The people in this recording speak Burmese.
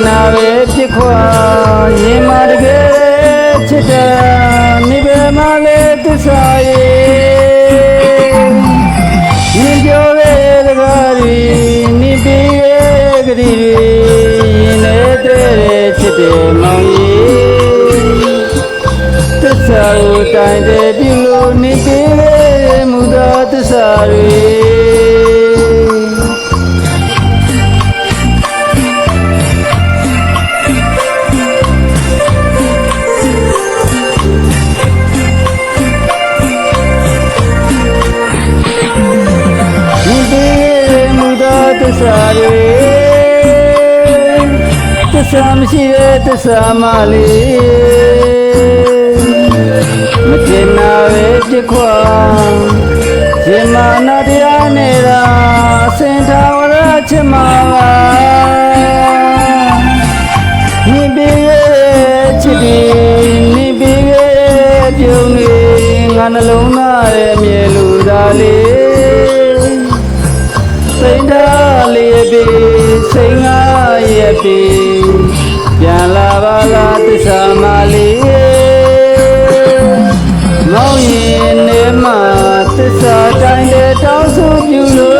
နာပဲဖြစ်ခွာရင်မတကယ်ချစ်တယ်နိဗ္ဗာန်မှာလေသစ္စာရဲ့ညီပြောရဲ့တကားရီနိဗ္ဗာန်ရဲ့ဂရီရင်နေတဲ့ချစ်တယ်မောင်ကြီးသစ္စာကိုတိုင်တယ်ပြုလို့နိဗ္ဗာန်ရဲ့မူသာသစ္စာတွေသစ္စာတွေသစ္စာမရှိတဲ့သစ္စာမလေးမတင်နာပဲဖြစ်ခွာရှင်မာနာတရားနေတာစင်ထာဝရချစ်မှာပါနိဗ္ဗာန်ရဲ့ချစ်ဒီနိဗ္ဗာန်ရဲ့ပြုံးနေငါနှလုံးသားရဲ့မြေလူသားလေးစိတ်ဓာတ်လေးပြီစိတ်ငါရဲ့ပြီပြန်လာပါလားသစ္စာမလေးမောင်ရင်နေမှာသစ္စာတိုင်းတဲ့တောင်းဆိုပြုလို့